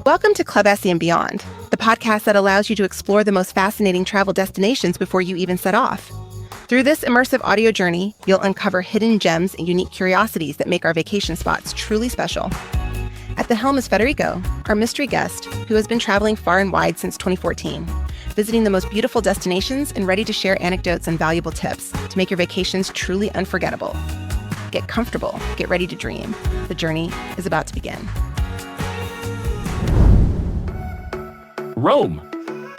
Welcome to Club Esse and Beyond, the podcast that allows you to explore the most fascinating travel destinations before you even set off. Through this immersive audio journey, you'll uncover hidden gems and unique curiosities that make our vacation spots truly special. At the helm is Federico, our mystery guest, who has been traveling far and wide since 2014, visiting the most beautiful destinations and ready to share anecdotes and valuable tips to make your vacations truly unforgettable. Get comfortable, get ready to dream. The journey is about to begin. Rome,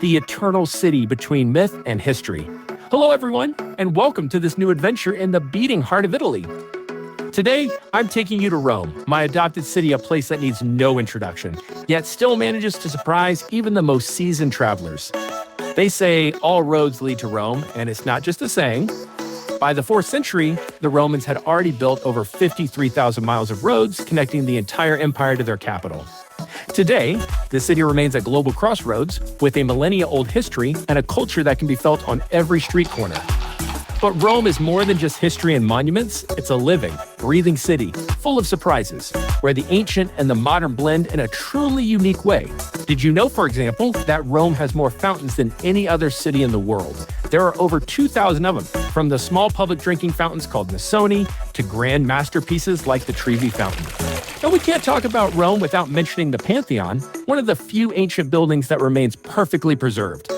the eternal city between myth and history. Hello, everyone, and welcome to this new adventure in the beating heart of Italy. Today, I'm taking you to Rome, my adopted city, a place that needs no introduction, yet still manages to surprise even the most seasoned travelers. They say all roads lead to Rome, and it's not just a saying. By the 4th century, the Romans had already built over 53,000 miles of roads connecting the entire empire to their capital. Today, the city remains a global crossroads with a millennia-old history and a culture that can be felt on every street corner. But Rome is more than just history and monuments. It's a living, breathing city full of surprises, where the ancient and the modern blend in a truly unique way. Did you know, for example, that Rome has more fountains than any other city in the world? There are over 2,000 of them, from the small public drinking fountains called Missoni to grand masterpieces like the Trevi Fountain. And we can't talk about Rome without mentioning the Pantheon, one of the few ancient buildings that remains perfectly preserved.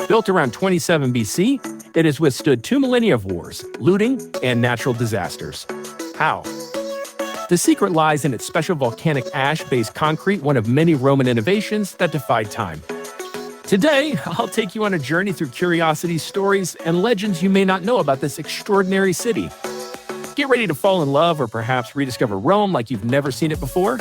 Built around 27 BC, it has withstood 2 millennia of wars, looting, and natural disasters. How? The secret lies in its special volcanic ash-based concrete, one of many Roman innovations that defied time. Today, I'll take you on a journey through curiosities, stories, and legends you may not know about this extraordinary city. Get ready to fall in love or perhaps rediscover Rome like you've never seen it before.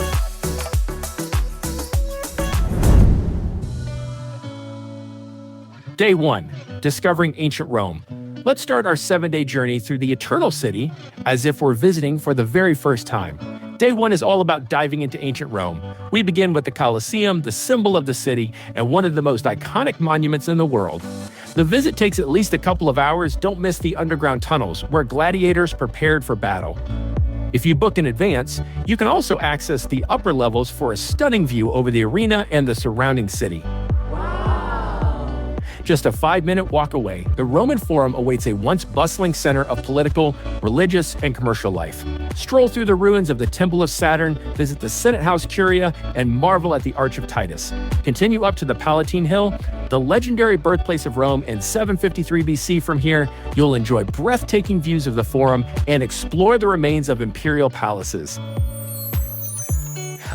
Day 1, discovering ancient Rome. Let's start our 7-day journey through the Eternal City as if we're visiting for the very first time. Day 1 is all about diving into ancient Rome. We begin with the Colosseum, the symbol of the city, and one of the most iconic monuments in the world. The visit takes at least a couple of hours. Don't miss the underground tunnels, where gladiators prepared for battle. If you book in advance, you can also access the upper levels for a stunning view over the arena and the surrounding city. Just a 5-minute walk away, the Roman Forum awaits a once bustling center of political, religious, and commercial life. Stroll through the ruins of the Temple of Saturn, visit the Senate House Curia, and marvel at the Arch of Titus. Continue up to the Palatine Hill, the legendary birthplace of Rome in 753 BC. From here, you'll enjoy breathtaking views of the Forum and explore the remains of imperial palaces.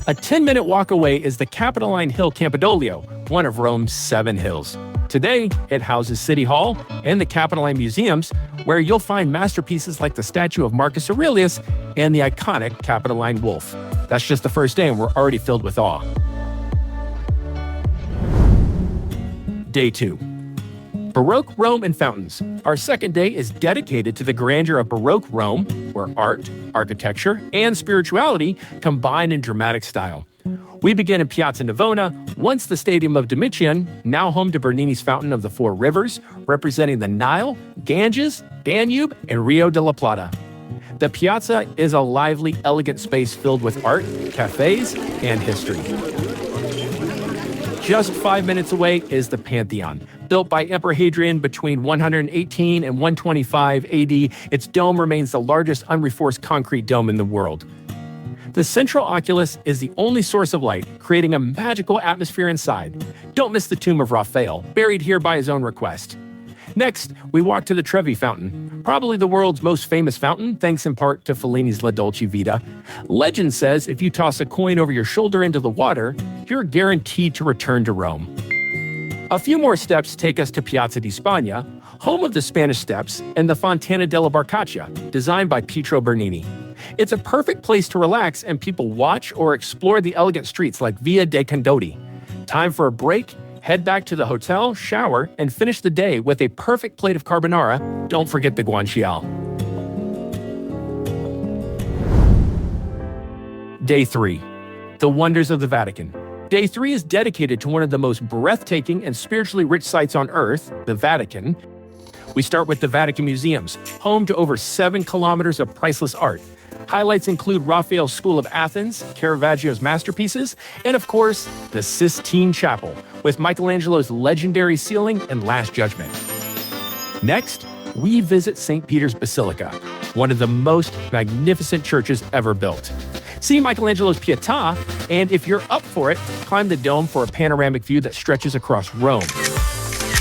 A 10-minute walk away is the Capitoline Hill Campidoglio, one of Rome's 7 hills. Today, it houses City Hall and the Capitoline Museums, where you'll find masterpieces like the statue of Marcus Aurelius and the iconic Capitoline Wolf. That's just the first day, and we're already filled with awe. Day 2. Baroque Rome and fountains. Our second day is dedicated to the grandeur of Baroque Rome, where art, architecture, and spirituality combine in dramatic style. We begin in Piazza Navona, once the Stadium of Domitian, now home to Bernini's Fountain of the Four Rivers, representing the Nile, Ganges, Danube, and Rio de la Plata. The piazza is a lively, elegant space filled with art, cafes, and history. Just 5 minutes away is the Pantheon. Built by Emperor Hadrian between 118 and 125 AD, its dome remains the largest unreinforced concrete dome in the world. The central oculus is the only source of light, creating a magical atmosphere inside. Don't miss the tomb of Raphael, buried here by his own request. Next, we walk to the Trevi Fountain, probably the world's most famous fountain, thanks in part to Fellini's La Dolce Vita. Legend says if you toss a coin over your shoulder into the water, you're guaranteed to return to Rome. A few more steps take us to Piazza di Spagna, home of the Spanish Steps, and the Fontana della Barcaccia, designed by Pietro Bernini. It's a perfect place to relax and people watch or explore the elegant streets like Via dei Condotti. Time for a break, head back to the hotel, shower, and finish the day with a perfect plate of carbonara. Don't forget the guanciale. Day 3. The wonders of the Vatican. Day 3 is dedicated to one of the most breathtaking and spiritually rich sites on Earth, the Vatican. We start with the Vatican Museums, home to over 7 kilometers of priceless art. Highlights include Raphael's School of Athens, Caravaggio's masterpieces, and of course, the Sistine Chapel, with Michelangelo's legendary ceiling and Last Judgment. Next, we visit St. Peter's Basilica, one of the most magnificent churches ever built. See Michelangelo's Pietà, and if you're up for it, climb the dome for a panoramic view that stretches across Rome.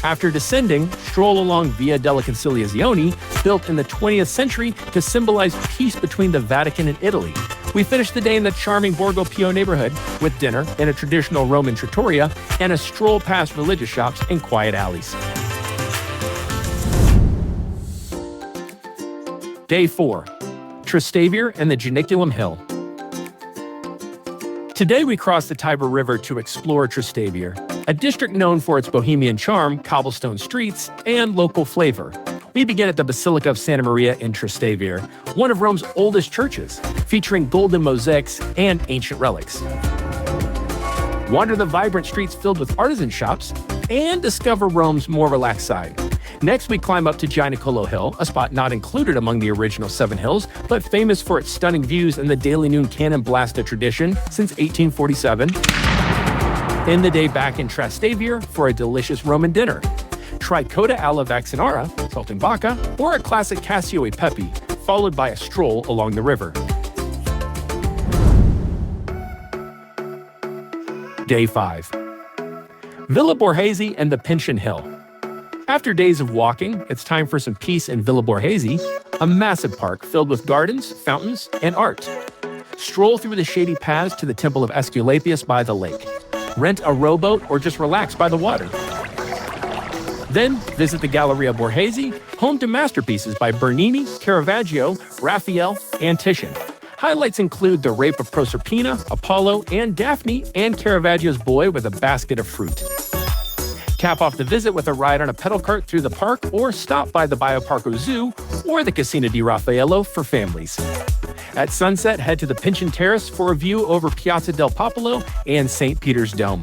After descending, stroll along Via della Conciliazione, built in the 20th century to symbolize peace between the Vatican and Italy. We finish the day in the charming Borgo Pio neighborhood with dinner in a traditional Roman trattoria and a stroll past religious shops and quiet alleys. Day 4. Trastevere and the Janiculum Hill. Today we cross the Tiber River to explore Trastevere, a district known for its bohemian charm, cobblestone streets, and local flavor. We begin at the Basilica of Santa Maria in Trastevere, one of Rome's oldest churches, featuring golden mosaics and ancient relics. Wander the vibrant streets filled with artisan shops, and discover Rome's more relaxed side. Next, we climb up to Gianicolo Hill, a spot not included among the original 7 hills, but famous for its stunning views and the daily noon cannon blast tradition since 1847. End the day back in Trastevere for a delicious Roman dinner. Try coda alla vaccinara, saltimbocca, or a classic cacio e pepe, followed by a stroll along the river. Day 5. Villa Borghese and the Pincian Hill. After days of walking, it's time for some peace in Villa Borghese, a massive park filled with gardens, fountains, and art. Stroll through the shady paths to the Temple of Aesculapius by the lake. Rent a rowboat or just relax by the water. Then visit the Galleria Borghese, home to masterpieces by Bernini, Caravaggio, Raphael, and Titian. Highlights include the Rape of Proserpina, Apollo, and Daphne, and Caravaggio's Boy with a basket of fruit. Cap off the visit with a ride on a pedal cart through the park, or stop by the Bioparco Zoo or the Casino di Raffaello for families. At sunset, head to the Pincian Terrace for a view over Piazza del Popolo and St. Peter's Dome.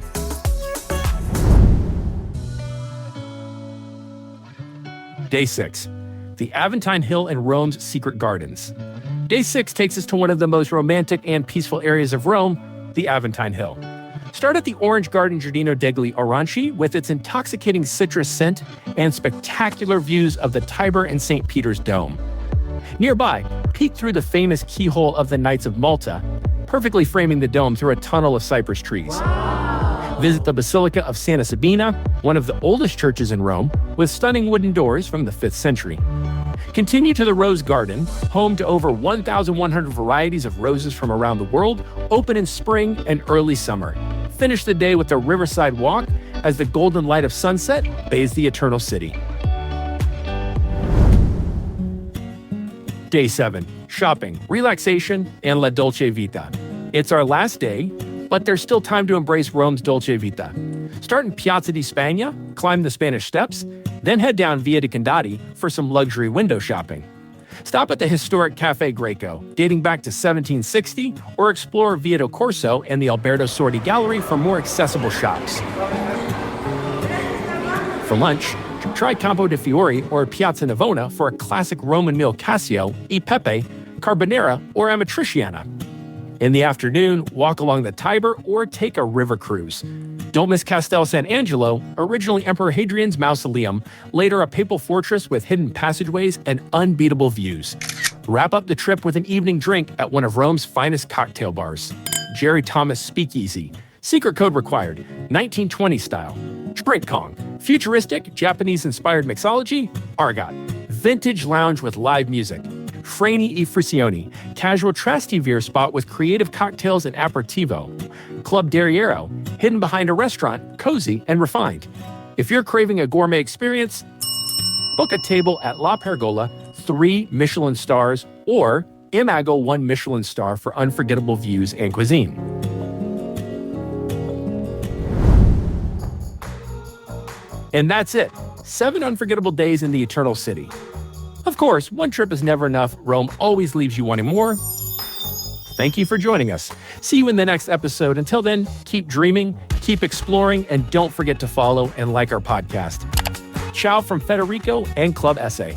Day 6. The Aventine Hill and Rome's Secret Gardens. Day 6 takes us to one of the most romantic and peaceful areas of Rome, the Aventine Hill. Start at the Orange Garden Giardino degli Oranci with its intoxicating citrus scent and spectacular views of the Tiber and St. Peter's Dome. Nearby, peek through the famous keyhole of the Knights of Malta, perfectly framing the dome through a tunnel of cypress trees. Wow. Visit the Basilica of Santa Sabina, one of the oldest churches in Rome, with stunning wooden doors from the 5th century. Continue to the Rose Garden, home to over 1,100 varieties of roses from around the world, open in spring and early summer. Finish the day with a riverside walk as the golden light of sunset bathes the eternal city. Day 7. Shopping, relaxation, and la Dolce Vita. It's our last day, but there's still time to embrace Rome's Dolce Vita. Start in Piazza di Spagna, climb the Spanish Steps, then head down Via de Condati for some luxury window shopping. Stop at the historic Cafe Greco, dating back to 1760, or explore Via del Corso and the Alberto Sordi Gallery for more accessible shops. For lunch, try Campo de Fiori or Piazza Navona for a classic Roman meal cacio, e pepe, carbonara, or amatriciana. In the afternoon, walk along the Tiber or take a river cruise. Don't miss Castel San Angelo, originally Emperor Hadrian's mausoleum, later a papal fortress with hidden passageways and unbeatable views. Wrap up the trip with an evening drink at one of Rome's finest cocktail bars, Jerry Thomas Speakeasy. Secret code required, 1920 style. Drink Kong, futuristic, Japanese-inspired mixology, Argot. Vintage lounge with live music. Frani e Frisioni, casual Trastevere spot with creative cocktails and aperitivo. Club Derriero, hidden behind a restaurant, cozy and refined. If you're craving a gourmet experience, book a table at La Pergola, 3 Michelin stars, or Imago 1 Michelin star for unforgettable views and cuisine. And that's it. 7 unforgettable days in the Eternal City. Of course, one trip is never enough. Rome always leaves you wanting more. Thank you for joining us. See you in the next episode. Until then, keep dreaming, keep exploring, and don't forget to follow and like our podcast. Ciao from Federico and Club Esse.